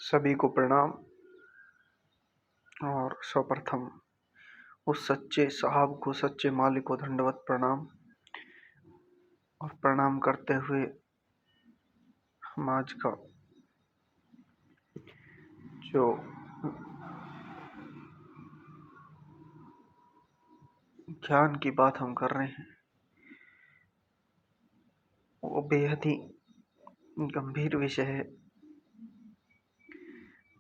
सभी को प्रणाम। और सर्वप्रथम उस सच्चे साहब को, सच्चे मालिक को दंडवत प्रणाम। और प्रणाम करते हुए हम आज का जो ज्ञान की बात हम कर रहे हैं वो बेहद ही गंभीर विषय है।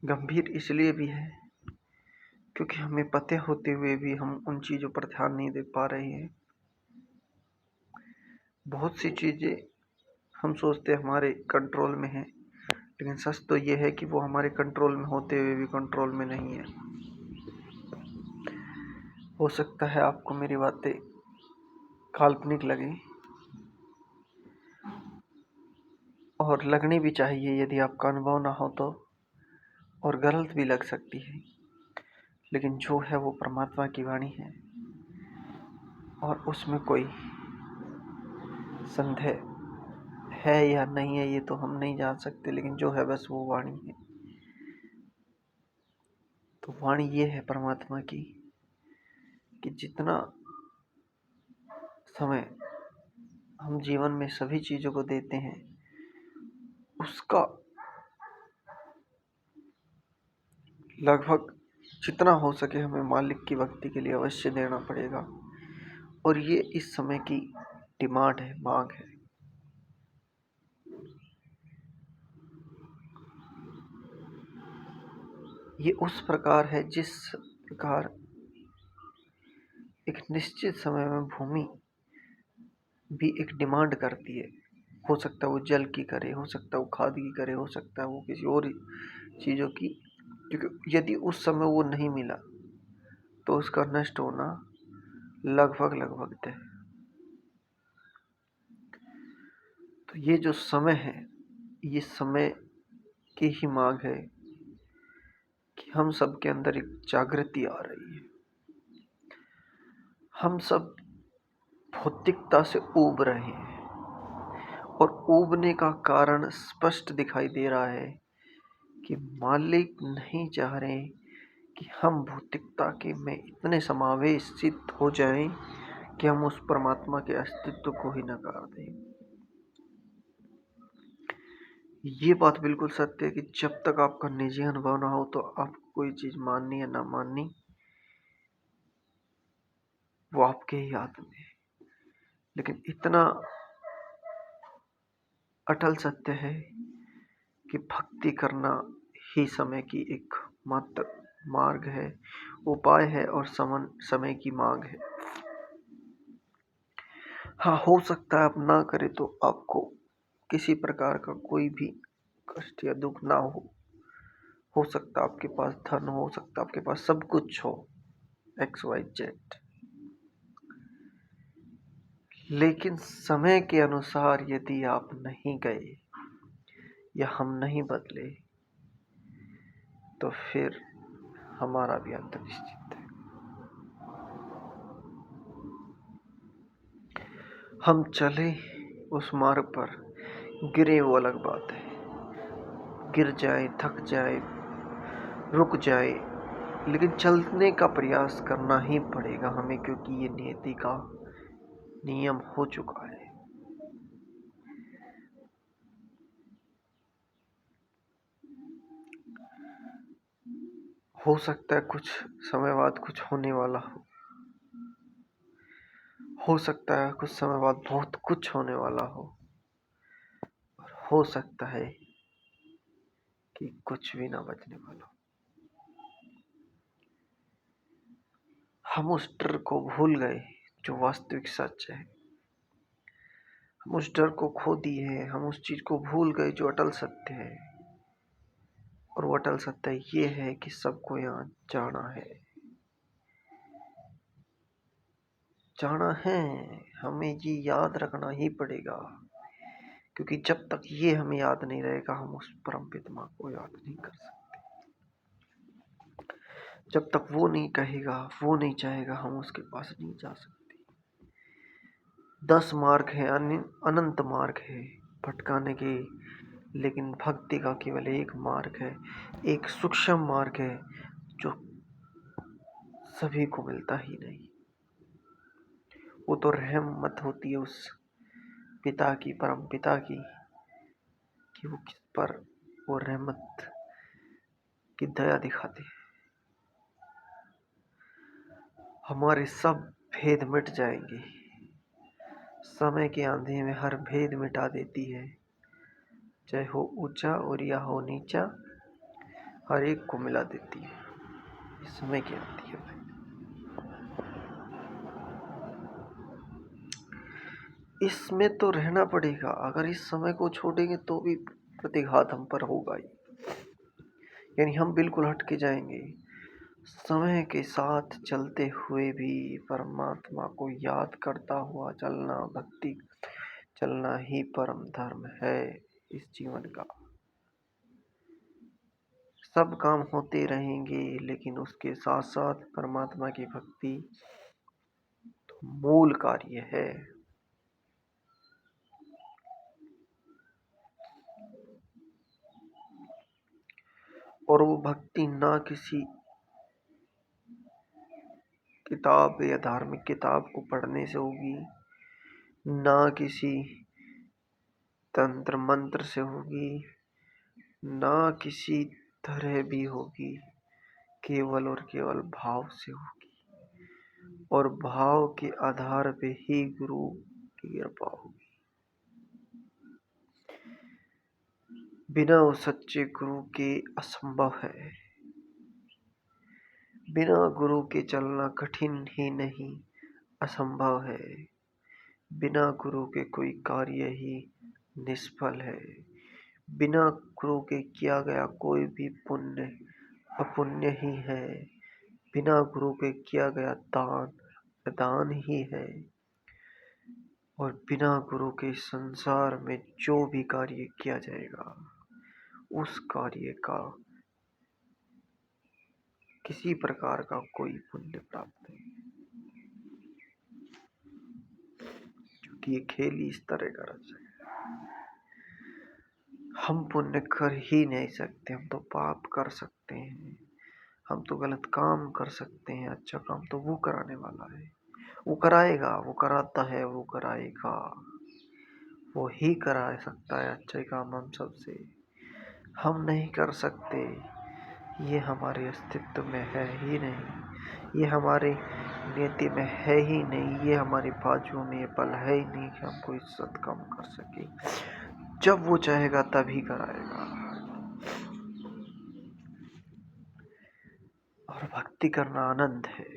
गंभीर इसलिए भी है क्योंकि हमें पते होते हुए भी हम उन चीज़ों पर ध्यान नहीं दे पा रहे हैं। बहुत सी चीज़ें हम सोचते हमारे कंट्रोल में है, लेकिन सच तो ये है कि वो हमारे कंट्रोल में होते हुए भी कंट्रोल में नहीं है। हो सकता है आपको मेरी बातें काल्पनिक लगे, और लगनी भी चाहिए यदि आपका अनुभव ना हो तो, और गलत भी लग सकती है। लेकिन जो है वो परमात्मा की वाणी है और उसमें कोई संदेह है या नहीं है ये तो हम नहीं जान सकते, लेकिन जो है बस वो वाणी है। तो वाणी ये है परमात्मा की कि जितना समय हम जीवन में सभी चीज़ों को देते हैं उसका लगभग जितना हो सके हमें मालिक की भक्ति के लिए अवश्य देना पड़ेगा। और ये इस समय की डिमांड है, मांग है। ये उस प्रकार है जिस प्रकार एक निश्चित समय में भूमि भी एक डिमांड करती है। हो सकता है वो जल की करे, हो सकता है वो खाद की करे, हो सकता है वो किसी और चीज़ों की, क्योंकि यदि उस समय वो नहीं मिला तो उसका नष्ट होना लगभग लगभग तय। तो ये जो समय है, ये समय की ही मांग है कि हम सब के अंदर एक जागृति आ रही है। हम सब भौतिकता से ऊब रहे हैं और ऊबने का कारण स्पष्ट दिखाई दे रहा है कि मालिक नहीं चाह रहे कि हम भौतिकता के में इतने समावेशित हो जाएं कि हम उस परमात्मा के अस्तित्व को ही नकार दें। ये बात बिल्कुल सत्य है कि जब तक आपका निजी अनुभव ना हो तो आपको कोई चीज माननी या ना माननी वो आपके ही हाथ में है। लेकिन इतना अटल सत्य है कि भक्ति करना ही समय की एक मात्र मार्ग है, उपाय है और समय की मांग है। हाँ, हो सकता है आप ना करें तो आपको किसी प्रकार का कोई भी कष्ट या दुख ना हो सकता है आपके पास धन हो सकता है आपके पास सब कुछ हो, XYZ, लेकिन समय के अनुसार यदि आप नहीं गए या हम नहीं बदले तो फिर हमारा भी अंत निश्चित है। हम चले उस मार्ग पर, गिरे वो अलग बात है। गिर जाए, थक जाए, रुक जाए, लेकिन चलने का प्रयास करना ही पड़ेगा हमें, क्योंकि ये नियति का नियम हो चुका है। हो सकता है कुछ समय बाद कुछ होने वाला हो सकता है कुछ समय बाद बहुत कुछ होने वाला और हो सकता है कि कुछ भी ना बचने वाला हो। हम उस डर को भूल गए जो वास्तविक सच है। हम उस डर को खो दिए हैं, हम उस चीज को भूल गए जो अटल सत्य है। और वो अटल सत्य ये है कि सबको यहाँ जाना है, जाना है। हमें ये याद रखना ही पड़ेगा, क्योंकि जब तक ये हमें याद नहीं रहेगा हम उस परम पिता को याद नहीं कर सकते। जब तक वो नहीं कहेगा, वो नहीं चाहेगा, हम उसके पास नहीं जा सकते। 10 मार्ग है, अनंत मार्ग है भटकाने के, लेकिन भक्ति का केवल एक मार्ग है, एक सूक्ष्म मार्ग है जो सभी को मिलता ही नहीं। वो तो रहमत होती है उस पिता की, परम पिता की, कि वो किस पर वो रहमत की दया दिखाते हैं। हमारे सब भेद मिट जाएंगे। समय के आंधे में हर भेद मिटा देती है, चाहे हो ऊंचा और या हो नीचा, हर एक को मिला देती है। समय की आती है भाई। इसमें तो रहना पड़ेगा। अगर इस समय को छोड़ेंगे तो भी प्रतिघात हम पर होगा ही, यानी हम बिल्कुल हट के जाएंगे। समय के साथ चलते हुए भी परमात्मा को याद करता हुआ चलना, भक्ति चलना ही परम धर्म है इस जीवन का। सब काम होते रहेंगे, लेकिन उसके साथ साथ परमात्मा की भक्ति तो मूल कार्य है। और वो भक्ति ना किसी किताब या धार्मिक किताब को पढ़ने से होगी, ना किसी तंत्र मंत्र से होगी, ना किसी तरह भी होगी, केवल और केवल भाव से होगी। और भाव के आधार पे ही गुरु की कृपा होगी। बिना उस सच्चे गुरु के असंभव है। बिना गुरु के चलना कठिन ही नहीं, असंभव है। बिना गुरु के कोई कार्य ही निष्फल है। बिना गुरु के किया गया कोई भी पुण्य अपुण्य ही है। बिना गुरु के किया गया दान दान ही है। और बिना गुरु के संसार में जो भी कार्य किया जाएगा, उस कार्य का किसी प्रकार का कोई पुण्य प्राप्त नहीं, क्योंकि ये खेल ही इस तरह का रचा है। हम पुण्य कर ही नहीं सकते, हम तो पाप कर सकते हैं, हम तो गलत काम कर सकते हैं। अच्छा काम तो वो कराने वाला है, वो कराएगा, वो कराता है, वो कराएगा, वो ही करा सकता है अच्छे काम हम सबसे। हम नहीं कर सकते, ये हमारे अस्तित्व में है ही नहीं, ये हमारे नियति में है ही नहीं, ये हमारी बाजुओं में ये पल है ही नहीं कि हम कोई सत्कर्म कर सके। जब वो चाहेगा तभी कराएगा। और भक्ति करना आनंद है।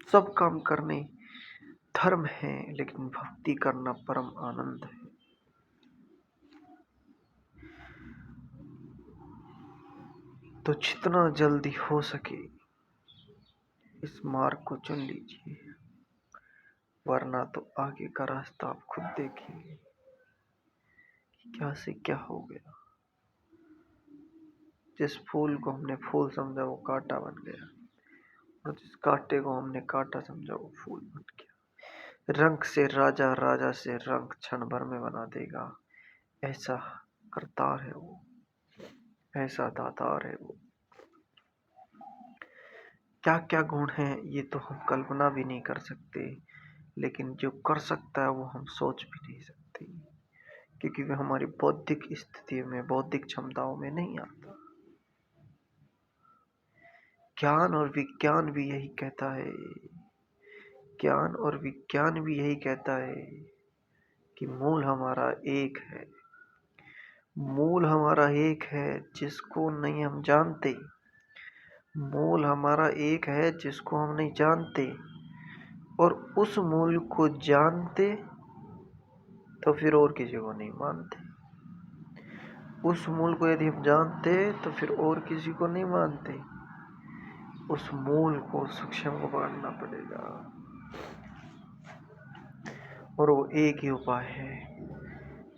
सब काम करने धर्म है, लेकिन भक्ति करना परम आनंद है। तो जितना जल्दी हो सके इस मार्ग को चुन लीजिए, वरना तो आगे का रास्ता आप खुद देखिए कि क्या से क्या हो गया। जिस फूल को हमने फूल समझा वो कांटा बन गया, और जिस कांटे को हमने कांटा समझा वो फूल बन गया। रंग से राजा, राजा से रंग क्षण भर में बना देगा। ऐसा करतार है वो, ऐसा दातार है वो। क्या क्या गुण हैं ये तो हम कल्पना भी नहीं कर सकते, लेकिन जो कर सकता है वो हम सोच भी नहीं सकते, क्योंकि वह हमारी बौद्धिक स्थिति में, बौद्धिक क्षमताओं में नहीं आता। ज्ञान और विज्ञान भी यही कहता है, ज्ञान और विज्ञान भी यही कहता है कि मूल हमारा एक है। मूल हमारा एक है जिसको नहीं हम जानते। मूल हमारा एक है जिसको हम नहीं जानते, और उस मूल को जानते तो फिर और किसी को नहीं मानते। उस मूल को यदि हम जानते तो फिर और किसी को नहीं मानते। उस मूल को, सूक्ष्म को पकड़ना पड़ेगा। और वो एक ही उपाय है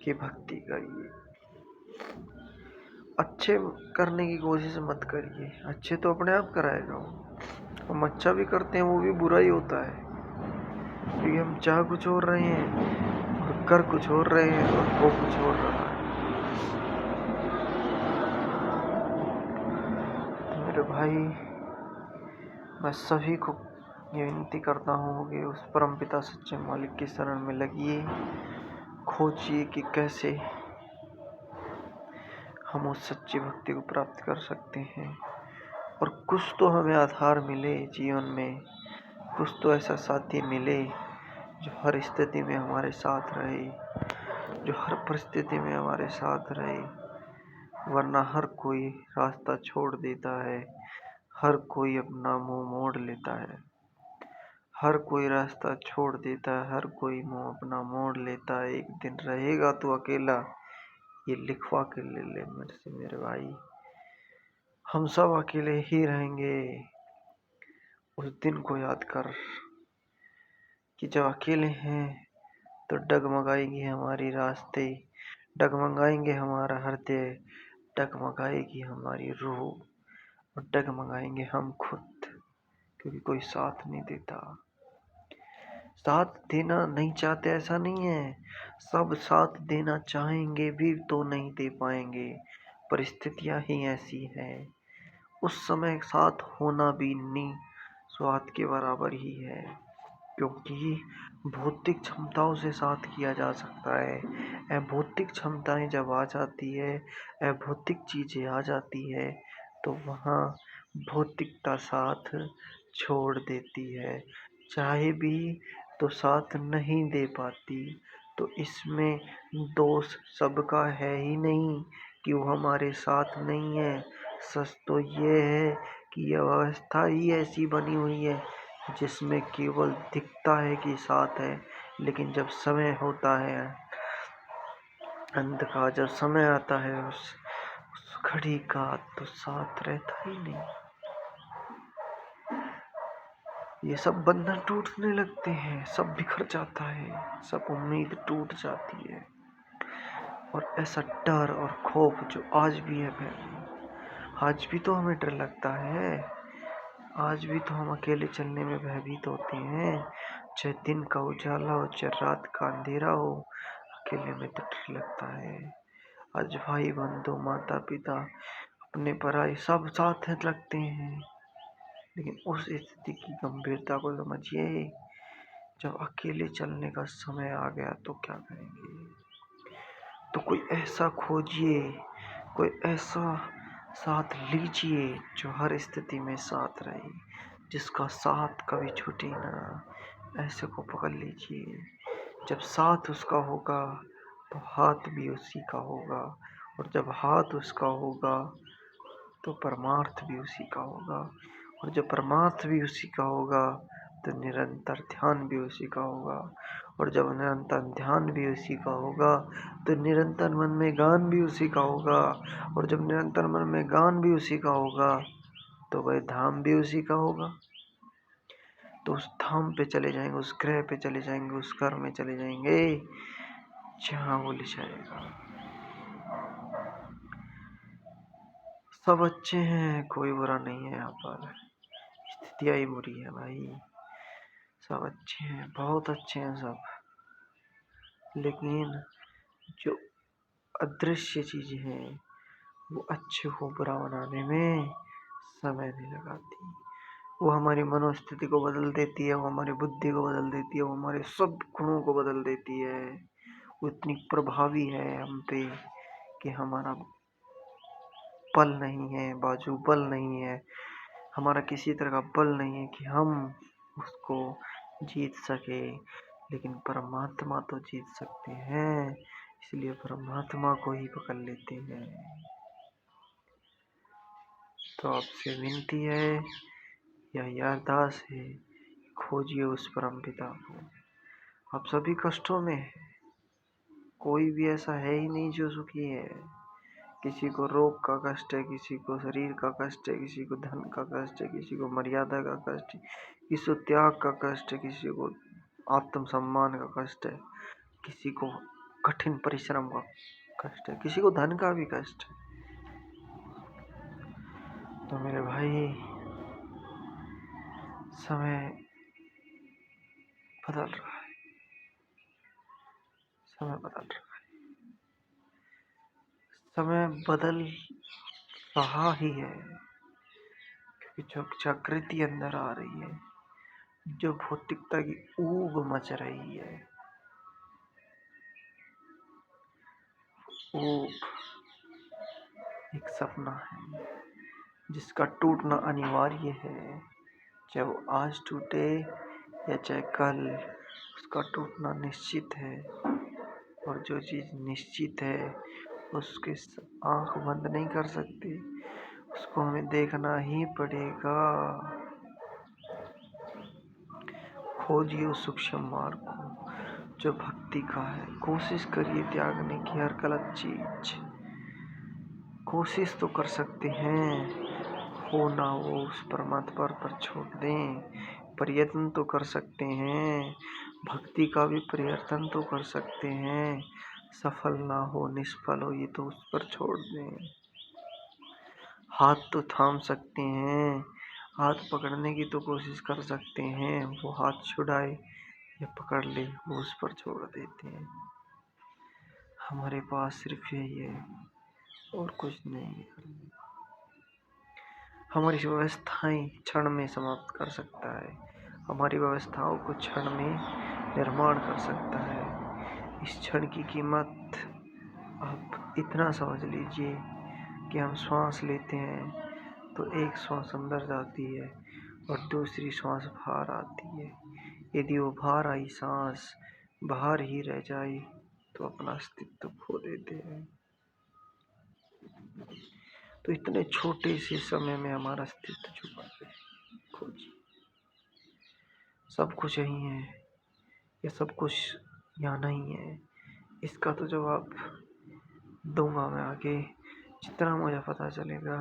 कि भक्ति करिए। अच्छे करने की कोशिश मत करिए, अच्छे तो अपने आप कराएगा वो। हम अच्छा भी करते हैं वो भी बुरा ही होता है, क्योंकि हम चाह कुछ और रहे हैं और कर कुछ और रहे हैं और हो कुछ और रहा है। भाई, मैं सभी को ये विनती करता हूँ कि उस परमपिता सच्चे मालिक की शरण में लगिए, खोजिए कि कैसे हम उस सच्ची भक्ति को प्राप्त कर सकते हैं और कुछ तो हमें आधार मिले जीवन में, कुछ तो ऐसा साथी मिले जो हर स्थिति में हमारे साथ रहे, जो हर परिस्थिति में हमारे साथ रहे। वरना हर कोई रास्ता छोड़ देता है, हर कोई अपना मुंह मोड़ लेता है, हर कोई रास्ता छोड़ देता है, हर कोई मुंह अपना मोड़ लेता है। एक दिन रहेगा तो अकेला, ये लिखवा के ले मेरे से मेरे भाई, हम सब अकेले ही रहेंगे। उस दिन को याद कर कि जब अकेले हैं तो डगमगाएगी हमारी रास्ते, डगमगाएंगे हमारा हृदय, डगमगाएगी हमारी रूह और डगमगाएंगे हम खुद, क्योंकि कोई साथ नहीं देता। साथ देना नहीं चाहते ऐसा नहीं है, सब साथ देना चाहेंगे भी तो नहीं दे पाएंगे, परिस्थितियां ही ऐसी हैं। उस समय साथ होना भी निस्वार्थ के बराबर ही है, क्योंकि भौतिक क्षमताओं से साथ किया जा सकता है। अभौतिक क्षमताएं जब आ जाती है, अभौतिक चीजें आ जाती है, तो वहाँ भौतिकता साथ छोड़ देती है, चाहे भी तो साथ नहीं दे पाती। तो इसमें दोष सबका है ही नहीं कि वो हमारे साथ नहीं है। सच तो ये है कि यह अवस्था ही ऐसी बनी हुई है जिसमें केवल दिखता है कि साथ है, लेकिन जब समय होता है अंत का, जब समय आता है उस घड़ी का, तो साथ रहता ही नहीं। ये सब बंधन टूटने लगते हैं, सब बिखर जाता है, सब उम्मीद टूट जाती है। और ऐसा डर और खौफ जो आज भी है, आज भी तो हमें डर लगता है, आज भी तो हम अकेले चलने में भयभीत होते हैं। चाहे दिन का उजाला हो, चाहे रात का अंधेरा हो, अकेले में तो डर लगता है। आज भाई बंधु माता पिता अपने पराई सब साथ लगते हैं, लेकिन उस स्थिति की गंभीरता को समझिए। जब अकेले चलने का समय आ गया तो क्या करेंगे? तो कोई ऐसा खोजिए, कोई ऐसा साथ लीजिए जो हर स्थिति में साथ रहे, जिसका साथ कभी छूटे ना। ऐसे को पकड़ लीजिए। जब साथ उसका होगा तो हाथ भी उसी का होगा, और जब हाथ उसका होगा तो परमार्थ भी उसी का होगा, और जब परमार्थ भी उसी का होगा तो निरंतर ध्यान भी उसी का होगा, और जब निरंतर ध्यान भी उसी का होगा तो निरंतर मन में गान भी उसी का होगा, और जब निरंतर मन में गान भी उसी का होगा तो वह धाम भी उसी का होगा। तो उस धाम पे चले जाएंगे, उस ग्रह पे चले जाएंगे, उस घर में चले जाएंगे जहाँ वो ले जाएगा। सब अच्छे हैं, कोई बुरा नहीं है यहाँ पर, स्थितियाँ ही बुरी है भाई। सब अच्छे हैं, बहुत अच्छे हैं सब, लेकिन जो अदृश्य चीजें हैं वो अच्छे को बुरा बनाने में समय नहीं लगाती। वो हमारी मनोस्थिति को बदल देती है, वो हमारी बुद्धि को बदल देती है, वो हमारे सब गुणों को बदल देती है। वो इतनी प्रभावी है हम पे कि हमारा बल नहीं है, बाजू बल नहीं है, हमारा किसी तरह का बल नहीं है कि हम उसको जीत सके। लेकिन परमात्मा तो जीत सकते हैं, इसलिए परमात्मा को ही पकड़ लेते हैं। तो आपसे विनती है, यह अरदास है, खोजिए उस परम पिता को। आप सभी कष्टों में है, कोई भी ऐसा है ही नहीं जो सुखी है। किसी को रोग का कष्ट है, किसी को शरीर का कष्ट है, किसी को धन का कष्ट है, किसी को मर्यादा का कष्ट है, किसी को त्याग का कष्ट है, किसी को आत्मसम्मान का कष्ट है, किसी को कठिन परिश्रम का कष्ट है, किसी को धन का भी कष्ट है। तो मेरे भाई, समय बदल रहा है, समय बदल रहा है, समय बदल रहा ही है। जो जागृति अंदर आ रही है, जो भौतिकता की ऊब मच रही है, ऊब एक सपना है जिसका टूटना अनिवार्य है। चाहे वो आज टूटे या चाहे कल, उसका टूटना निश्चित है। और जो चीज़ निश्चित है उसके आँख बंद नहीं कर सकते, उसको हमें देखना ही पड़ेगा। खोजिए उस सूक्ष्म मार्ग को जो भक्ति का है। कोशिश करिए त्यागने की हर गलत चीज। कोशिश तो कर सकते हैं, हो ना हो उस परमात्मा पर छोड़ दें। प्रयत्न तो कर सकते हैं, भक्ति का भी प्रयत्न तो कर सकते हैं। सफल ना हो निष्फल हो ये तो उस पर छोड़ दें। हाथ तो थाम सकते हैं, हाथ पकड़ने की तो कोशिश कर सकते हैं। वो हाथ छुड़ाए या पकड़ ले वो उस पर छोड़ देते हैं। हमारे पास सिर्फ यही है और कुछ नहीं है। हमारी व्यवस्थाएं क्षण में समाप्त कर सकता है, हमारी व्यवस्थाओं को क्षण में निर्माण कर सकता है। इस क्षण की कीमत आप इतना समझ लीजिए कि हम श्वास लेते हैं तो एक श्वास अंदर जाती है और दूसरी श्वास बाहर आती है। यदि वो बाहर आई सांस बाहर ही रह जाए तो अपना अस्तित्व खो देते हैं। तो इतने छोटे से समय में हमारा अस्तित्व छुपा है। खोजिए, सब कुछ यही है या सब कुछ यहाँ नहीं है, इसका तो जवाब दूंगा मैं आगे। जितना मुझे पता चलेगा,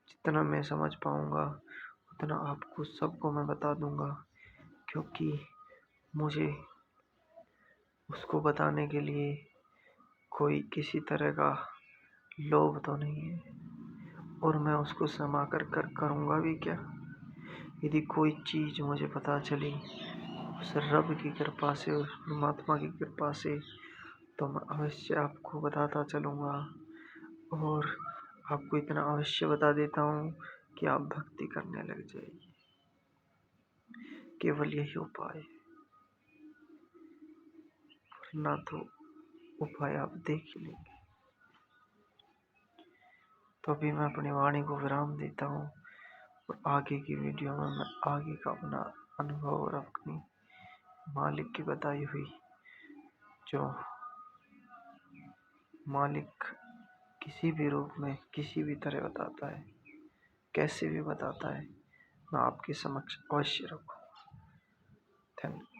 जितना मैं समझ पाऊंगा, उतना आपको सबको मैं बता दूंगा। क्योंकि मुझे उसको बताने के लिए कोई किसी तरह का लोभ तो नहीं है, और मैं उसको समा कर करूँगा भी क्या। यदि कोई चीज़ मुझे पता चली उस रब की कृपा से, उस परमात्मा की कृपा से, तो मैं अवश्य आपको बताता चलूँगा। और आपको इतना अवश्य बता देता हूँ कि आप भक्ति करने लग जाइए। केवल यही उपाय है, वरना तो उपाय आप देख ही लेंगे। तो अभी मैं अपनी वाणी को विराम देता हूँ और आगे की वीडियो में मैं आगे का अपना अनुभव और अपनी मालिक की बताई हुई, जो मालिक किसी भी रूप में किसी भी तरह बताता है, कैसे भी बताता है, मैं आपके समक्ष अवश्य रखूँ। धन्यवाद।